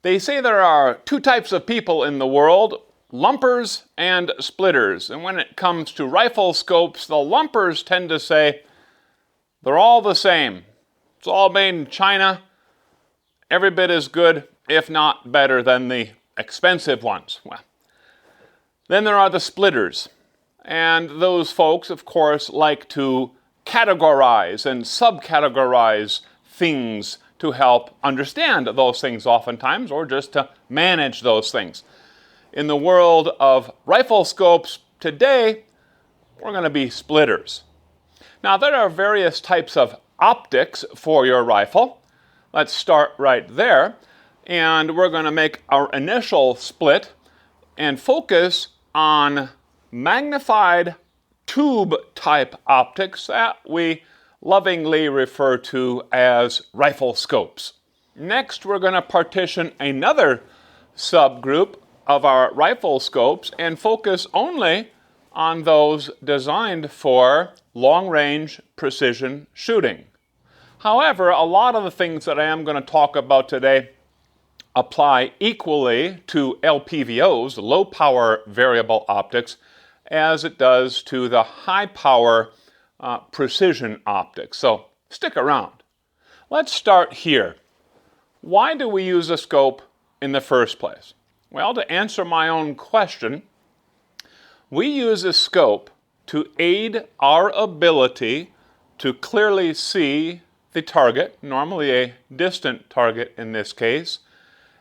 They say there are two types of people in the world, lumpers and splitters. And when it comes to rifle scopes, the lumpers tend to say they're all the same. It's all made in China. Every bit as good, if not better, than the expensive ones. Well, then there are the splitters. And those folks, of course, like to categorize and subcategorize things to help understand those things oftentimes, or just to manage those things. In the world of rifle scopes today, we're going to be splitters. Now, there are various types of optics for your rifle. Let's start right there. And we're going to make our initial split and focus on magnified tube type optics that we lovingly refer to as rifle scopes. Next, we're going to partition another subgroup of our rifle scopes and focus only on those designed for long-range precision shooting. However, a lot of the things that I am going to talk about today apply equally to LPVOs, low power variable optics, as it does to the high power precision optics. So stick around. Let's start here. Why do we use a scope in the first place? Well, to answer my own question, we use a scope to aid our ability to clearly see the target, normally a distant target in this case,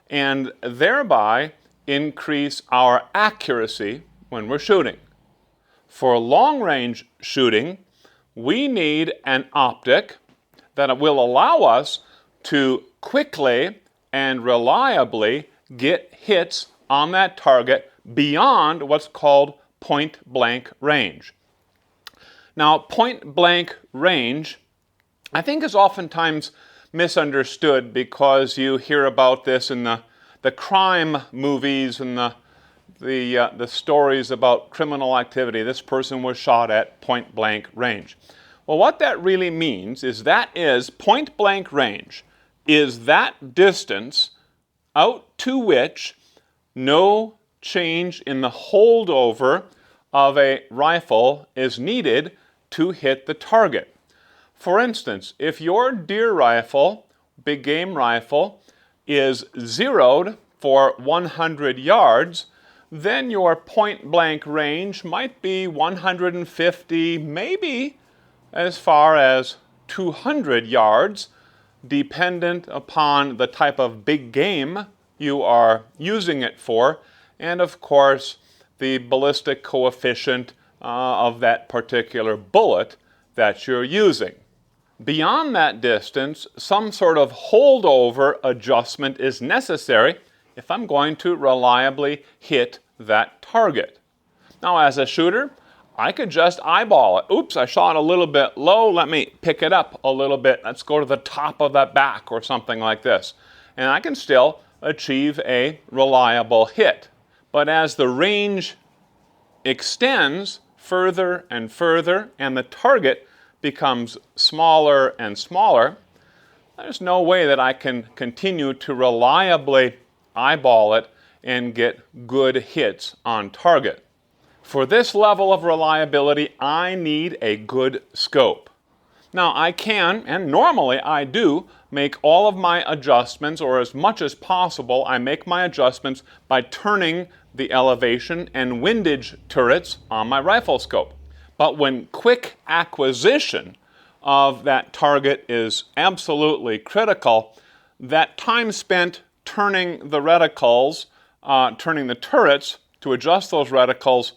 and thereby increase our accuracy when we're shooting. For long-range shooting, we need an optic that will allow us to quickly and reliably get hits on that target beyond what's called point-blank range. Now, point-blank range, I think, is oftentimes misunderstood because you hear about this in the crime movies and the stories about criminal activity. This person was shot at point-blank range. Well, what that really means is point-blank range is that distance out to which no change in the holdover of a rifle is needed to hit the target. For instance, if your deer rifle, big game rifle, is zeroed for 100 yards, then your point-blank range might be 150, maybe as far as 200 yards, dependent upon the type of big game you are using it for, and of course, the ballistic coefficient of that particular bullet that you're using. Beyond that distance, some sort of holdover adjustment is necessary if I'm going to reliably hit that target. Now, as a shooter, I could just eyeball it. Oops, I shot a little bit low. Let me pick it up a little bit. Let's go to the top of that back or something like this. And I can still achieve a reliable hit. But as the range extends further and further and the target becomes smaller and smaller, there's no way that I can continue to reliably eyeball it and get good hits on target. For this level of reliability, I need a good scope. Now, I can, and normally I do, make all of my adjustments, or as much as possible, I make my adjustments by turning the elevation and windage turrets on my rifle scope. But when quick acquisition of that target is absolutely critical, that time spent turning the reticles, turning the turrets to adjust those reticles,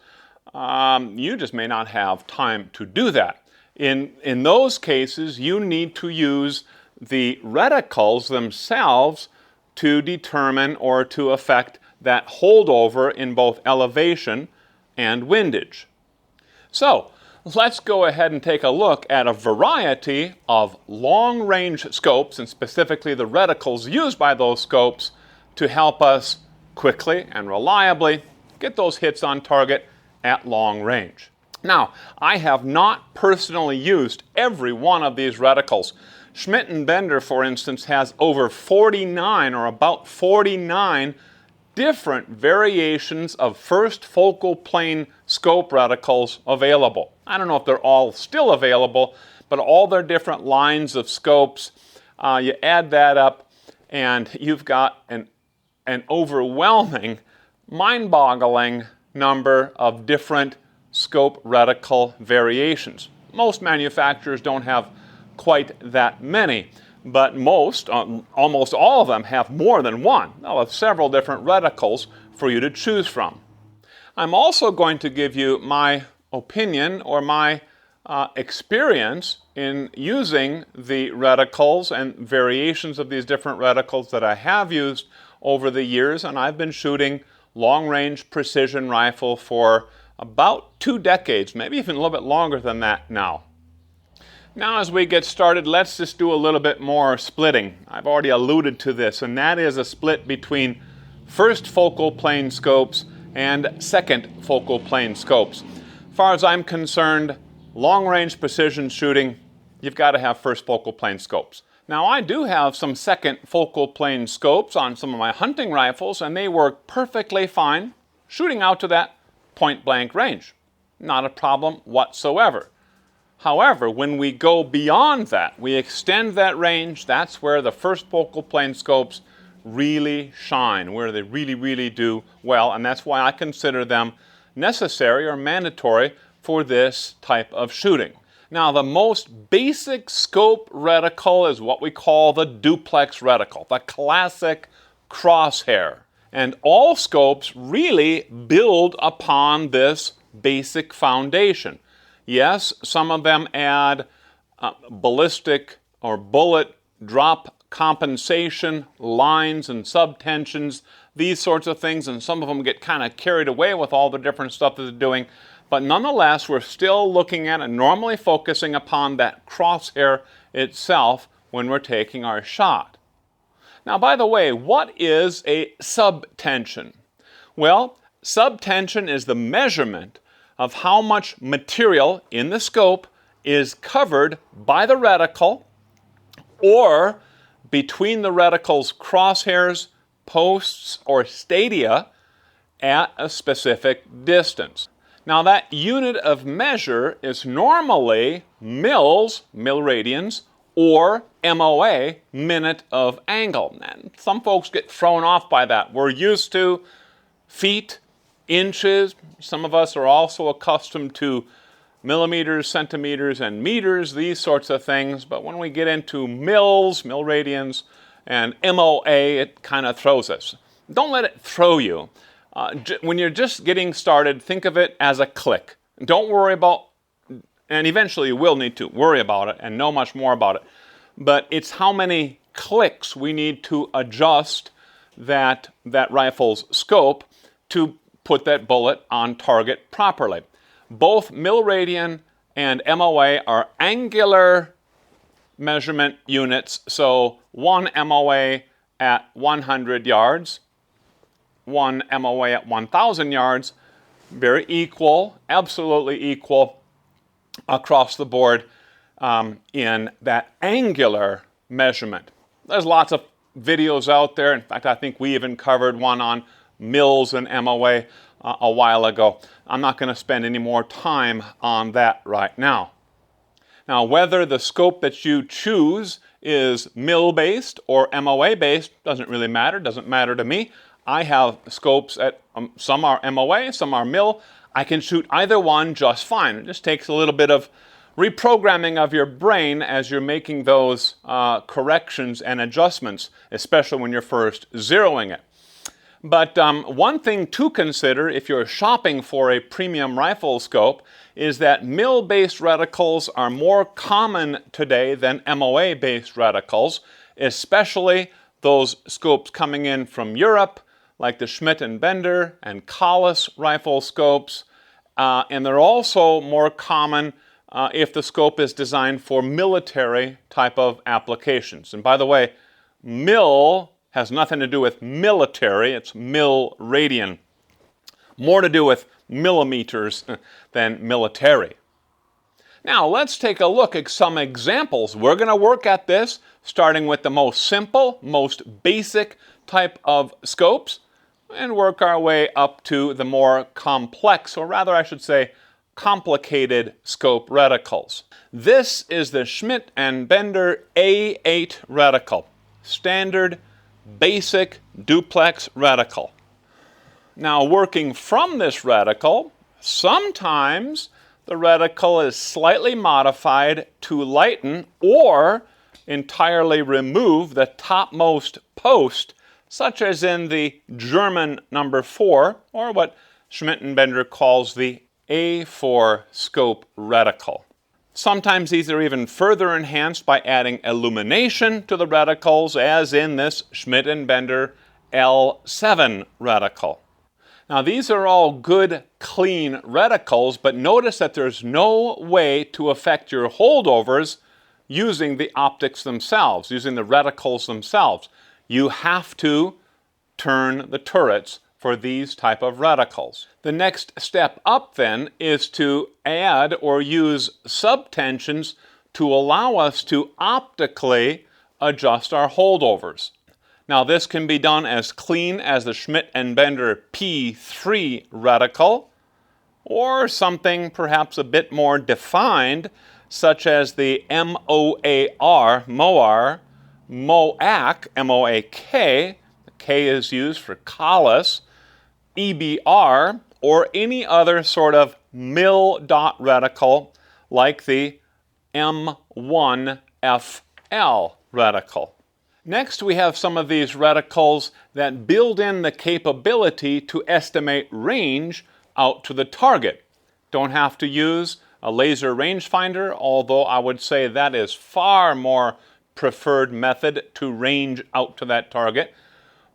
you just may not have time to do that. In those cases, you need to use the reticles themselves to determine or to affect that holdover in both elevation and windage. So, let's go ahead and take a look at a variety of long-range scopes, and specifically the reticles used by those scopes, to help us quickly and reliably get those hits on target at long range. Now, I have not personally used every one of these reticles. Schmidt and Bender, for instance, has over 49 or about 49 different variations of first focal plane scope reticles available. I don't know if they're all still available, but all their different lines of scopes, you add that up and you've got an overwhelming, mind-boggling number of different scope reticle variations. Most manufacturers don't have quite that many, but most, almost all of them, have more than one. They'll have several different reticles for you to choose from. I'm also going to give you my opinion or my experience in using the reticles and variations of these different reticles that I have used over the years, and I've been shooting long-range precision rifle for about 2 decades, maybe even a little bit longer than that now. Now as we get started, let's just do a little bit more splitting. I've already alluded to this, and that is a split between first focal plane scopes and second focal plane scopes. As far as I'm concerned, long-range precision shooting, you've got to have first focal plane scopes. Now I do have some second focal plane scopes on some of my hunting rifles, and they work perfectly fine shooting out to that point-blank range. Not a problem whatsoever. However, when we go beyond that, we extend that range, that's where the first focal plane scopes really shine, where they really do well, and that's why I consider them necessary or mandatory for this type of shooting. Now, the most basic scope reticle is what we call the duplex reticle, the classic crosshair. And all scopes really build upon this basic foundation. Yes, some of them add ballistic or bullet drop compensation, lines and subtensions, these sorts of things, and some of them get kind of carried away with all the different stuff that they're doing. But nonetheless, we're still looking at and normally focusing upon that crosshair itself when we're taking our shot. Now, by the way, what is a subtension? Well, subtension is the measurement of how much material in the scope is covered by the reticle or between the reticle's crosshairs, posts, or stadia at a specific distance. Now that unit of measure is normally mils, milliradians, or MOA, minute of angle. And some folks get thrown off by that. We're used to feet, inches. Some of us are also accustomed to millimeters, centimeters, and meters, these sorts of things. But when we get into mils, milliradians, and MOA, it kind of throws us. Don't let it throw you. When you're just getting started, think of it as a click. Don't worry about, and eventually you will need to worry about it and know much more about it. But it's how many clicks we need to adjust that rifle's scope to put that bullet on target properly. Both milliradian and MOA are angular measurement units, so one MOA at 100 yards, one MOA at 1,000 yards, very equal, absolutely equal across the board in that angular measurement. There's lots of videos out there. In fact, I think we even covered one on mils and MOA a while ago. I'm not going to spend any more time on that right now. Now, whether the scope that you choose is mil-based or MOA-based doesn't really matter, doesn't matter to me. I have scopes at, some are MOA, some are mil. I can shoot either one just fine. It just takes a little bit of reprogramming of your brain as you're making those corrections and adjustments, especially when you're first zeroing it. But one thing to consider if you're shopping for a premium rifle scope is that mil-based reticles are more common today than MOA-based reticles, especially those scopes coming in from Europe, like the Schmidt and Bender and Collis rifle scopes. And they're also more common if the scope is designed for military type of applications. And by the way, mil has nothing to do with military, it's milliradian. More to do with millimeters than military. Now let's take a look at some examples. We're going to work at this starting with the most simple, most basic type of scopes and work our way up to the more complex, or rather I should say complicated scope reticles. This is the Schmidt and Bender A8 reticle, standard basic duplex reticle. Now working from this reticle, sometimes the reticle is slightly modified to lighten or entirely remove the topmost post, such as in the German number 4, or what Schmidt and Bender calls the A4 scope reticle. Sometimes these are even further enhanced by adding illumination to the reticles, as in this Schmidt and Bender L7 reticle. Now these are all good, clean reticles, but notice that there's no way to affect your holdovers using the optics themselves, using the reticles themselves. You have to turn the turrets for these type of reticles. The next step up then is to add or use subtensions to allow us to optically adjust our holdovers. Now this can be done as clean as the Schmidt and Bender P3 reticle, or something perhaps a bit more defined, such as the MOAR, MOAK, M-O-A-K, the K is used for Collis, EBR, or any other sort of mil dot reticle like the M1FL reticle. Next, we have some of these reticles that build in the capability to estimate range out to the target. Don't have to use a laser rangefinder, although I would say that is far more preferred method to range out to that target.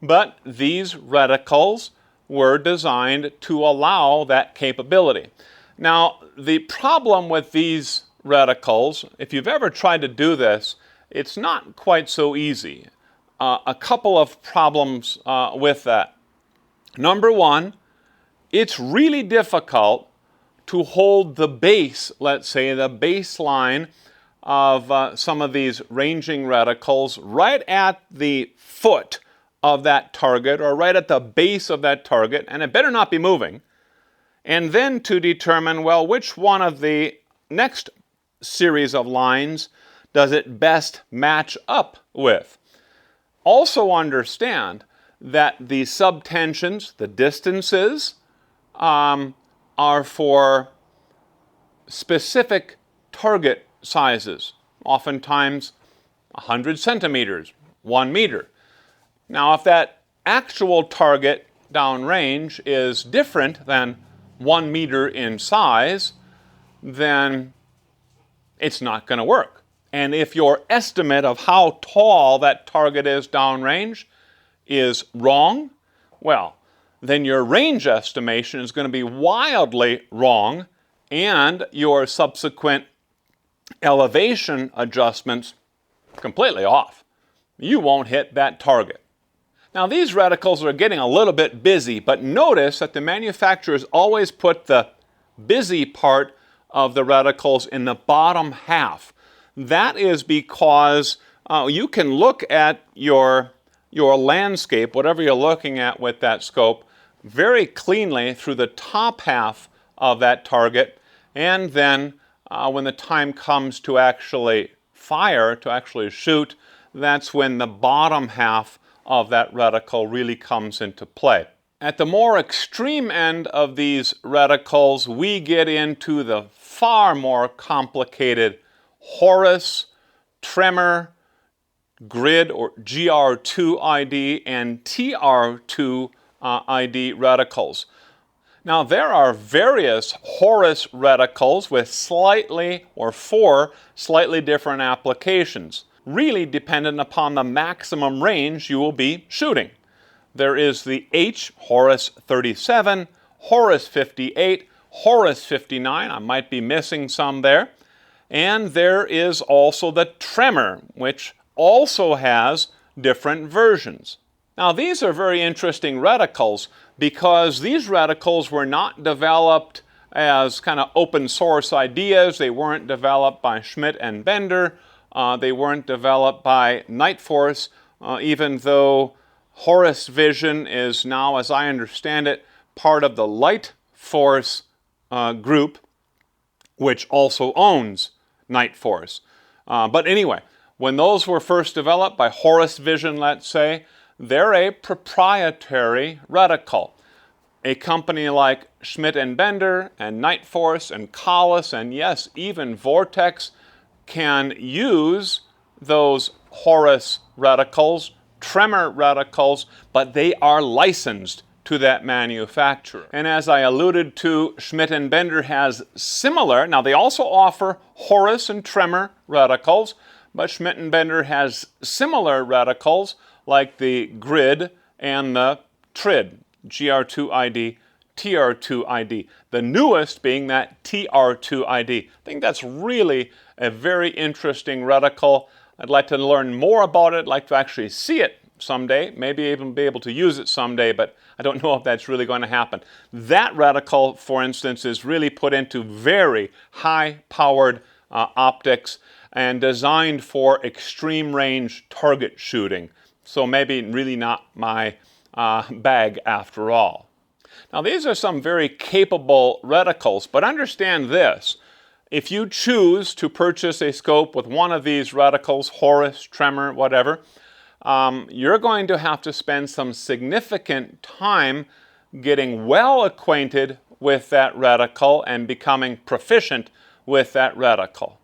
But these reticles were designed to allow that capability. Now, the problem with these reticles, if you've ever tried to do this, it's not quite so easy. A couple of problems with that. Number one, it's really difficult to hold the base, let's say the baseline of some of these ranging reticles right at the foot of that target or right at the base of that target, and it better not be moving. And then to determine, well, which one of the next series of lines does it best match up with? Also understand that the subtensions, the distances, are for specific target sizes, oftentimes 100 centimeters, 1 meter. Now, if that actual target downrange is different than 1 meter in size, then it's not going to work. And if your estimate of how tall that target is downrange is wrong, well, then your range estimation is going to be wildly wrong, and your subsequent elevation adjustments completely off. You won't hit that target. Now, these reticles are getting a little bit busy, but notice that the manufacturers always put the busy part of the reticles in the bottom half. That is because you can look at your landscape, whatever you're looking at with that scope, very cleanly through the top half of that target, and then when the time comes to actually fire, to actually shoot, that's when the bottom half of that reticle really comes into play. At the more extreme end of these reticles, we get into the far more complicated Horus, Tremor, Grid or GR2 ID, and TR2 ID reticles. Now, there are various Horus reticles with four slightly different applications, really dependent upon the maximum range you will be shooting. There is the H Horus 37, Horus 58, Horus 59, I might be missing some there, and there is also the Tremor, which also has different versions. Now, these are very interesting reticles because these reticles were not developed as kind of open source ideas. They weren't developed by Schmidt and Bender. They weren't developed by Nightforce, even though Horus vision is now, as I understand it, part of the Lightforce group, which also owns Nightforce. But anyway, when those were first developed by Horus Vision, let's say, they're a proprietary reticle. A company like Schmidt and Bender and Nightforce and Collis and yes, even Vortex can use those Horus reticles, Tremor reticles, but they are licensed to that manufacturer. And as I alluded to, Schmidt and Bender has similar, now they also offer Horus and Tremor reticles, but Schmidt and Bender has similar reticles like the Grid and the TRID, GR2ID, TR2ID. The newest being that TR2ID. I think that's really a very interesting reticle. I'd like to learn more about it. I'd like to actually see it someday, maybe even be able to use it someday, but I don't know if that's really going to happen. That reticle, for instance, is really put into very high-powered optics and designed for extreme range target shooting. So maybe really not my bag after all. Now these are some very capable reticles, but understand this. If you choose to purchase a scope with one of these reticles, Horus, Tremor, whatever, you're going to have to spend some significant time getting well acquainted with that reticle and becoming proficient with that reticle.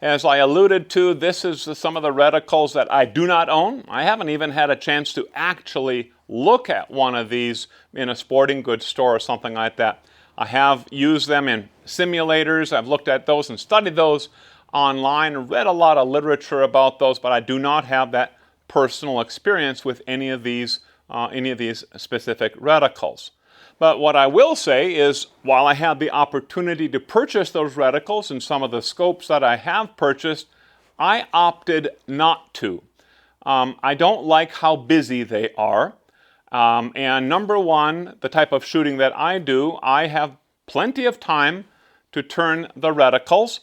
As I alluded to, this is some of the reticles that I do not own. I haven't even had a chance to actually look at one of these in a sporting goods store or something like that. I have used them in simulators. I've looked at those and studied those online and read a lot of literature about those, but I do not have that personal experience with any of these specific reticles. But what I will say is, while I had the opportunity to purchase those reticles and some of the scopes that I have purchased, I opted not to. I don't like how busy they are. And number one, the type of shooting that I do, I have plenty of time to turn the reticles,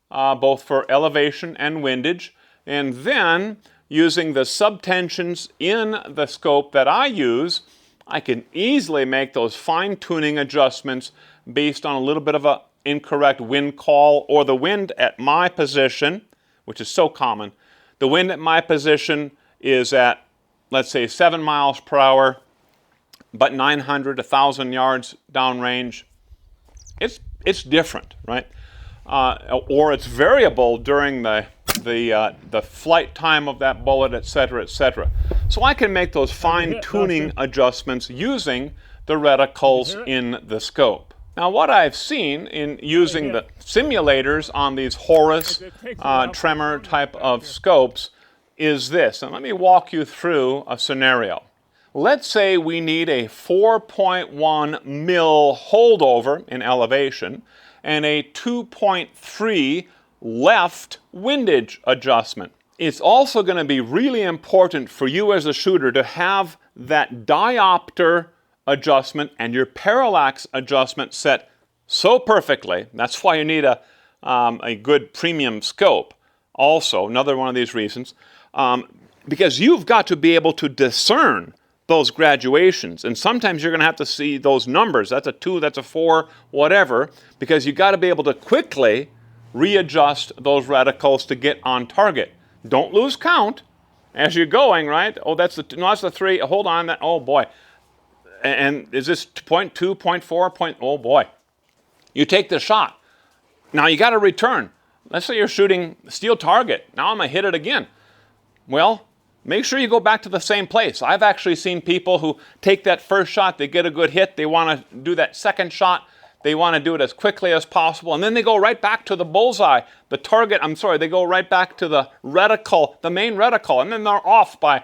both for elevation and windage, and then using the subtensions in the scope that I use, I can easily make those fine-tuning adjustments based on a little bit of an incorrect wind call or the wind at my position, which is so common. The wind at my position is at, let's say, 7 miles per hour, but 900, 1,000 yards downrange. It's different, right? Or it's variable during the flight time of that bullet, etc., etc. So I can make those fine-tuning adjustments using the reticles in the scope. Now what I've seen in using the simulators on these Horus Tremor type of scopes is this, and let me walk you through a scenario. Let's say we need a 4.1 mil holdover in elevation and a 2.3 left windage adjustment. It's also going to be really important for you as a shooter to have that diopter adjustment and your parallax adjustment set so perfectly. That's why you need a good premium scope. Also, another one of these reasons, because you've got to be able to discern those graduations, and sometimes you're going to have to see those numbers. That's a 2, that's a 4, whatever, because you've got to be able to quickly readjust those reticles to get on target. Don't lose count as you're going, right? Oh, that's the 3. Hold on, that. Oh boy, and is this 0.2, 0.4, oh boy. You take the shot. Now you got to return. Let's say you're shooting steel target. Now I'm gonna hit it again. Well, make sure you go back to the same place. I've actually seen people who take that first shot, they get a good hit, they want to do that second shot, they want to do it as quickly as possible, and then they go right back to the bullseye, the target, they go right back to the reticle, the main reticle, and then they're off by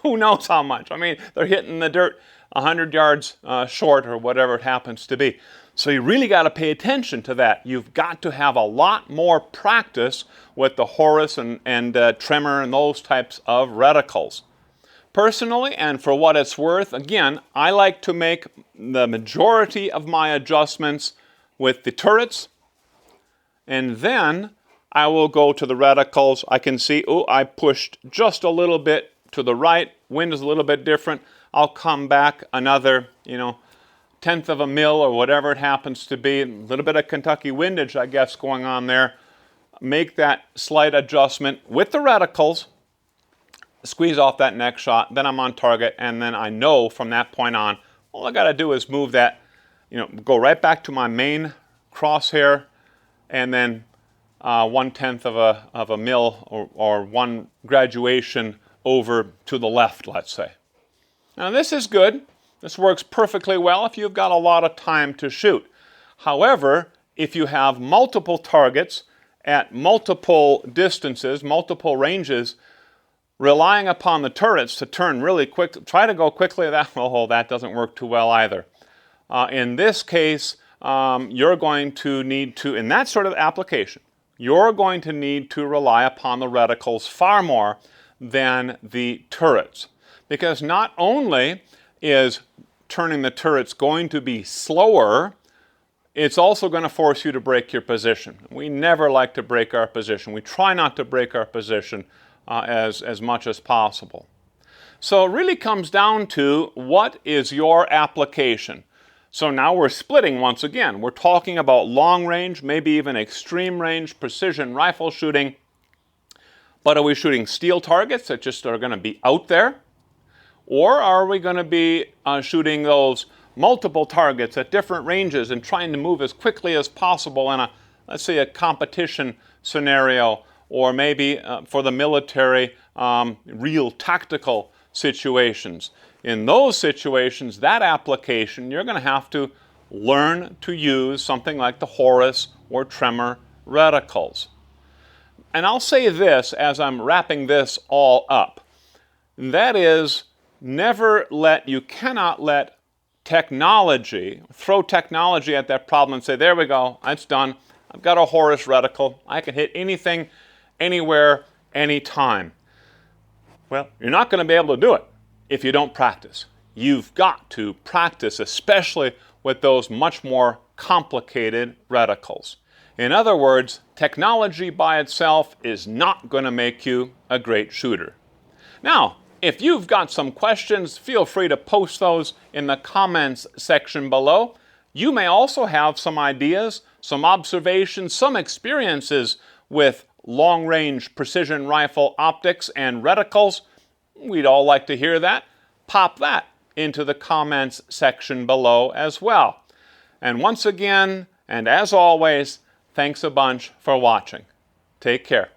who knows how much. I mean, they're hitting the dirt 100 yards short or whatever it happens to be. So you really got to pay attention to that. You've got to have a lot more practice with the Horus and Tremor and those types of reticles. Personally, and for what it's worth, again, I like to make the majority of my adjustments with the turrets. And then I will go to the reticles. I can see, oh, I pushed just a little bit to the right. Wind is a little bit different. I'll come back another, tenth of a mil or whatever it happens to be. A little bit of Kentucky windage, I guess, going on there. Make that slight adjustment with the reticles. Squeeze off that next shot. Then I'm on target. And then I know from that point on, all I got to do is move that, go right back to my main crosshair. And then 1/10 of a mil or one graduation over to the left, let's say. Now this is good. This works perfectly well if you've got a lot of time to shoot. However, if you have multiple targets at multiple distances, multiple ranges, relying upon the turrets to turn really quick, try to go quickly, that doesn't work too well either. In this case, you're going to need to, in that sort of application, you're going to need to rely upon the reticles far more than the turrets. Because not only is turning the turrets going to be slower, it's also going to force you to break your position. We never like to break our position. We try not to break our position as much as possible. So it really comes down to what is your application. So now we're splitting once again. We're talking about long range, maybe even extreme range, precision rifle shooting. But are we shooting steel targets that just are going to be out there? Or are we going to be shooting those multiple targets at different ranges and trying to move as quickly as possible in let's say, a competition scenario, or maybe for the military, real tactical situations? In those situations, that application, you're going to have to learn to use something like the Horus or Tremor reticles. And I'll say this as I'm wrapping this all up. That is, you cannot let technology, throw technology at that problem and say, there we go, it's done. I've got a Horus reticle. I can hit anything, anywhere, anytime. Well, you're not going to be able to do it if you don't practice. You've got to practice, especially with those much more complicated reticles. In other words, technology by itself is not going to make you a great shooter. Now, if you've got some questions, feel free to post those in the comments section below. You may also have some ideas, some observations, some experiences with long-range precision rifle optics and reticles. We'd all like to hear that. Pop that into the comments section below as well. And once again, and as always, thanks a bunch for watching. Take care.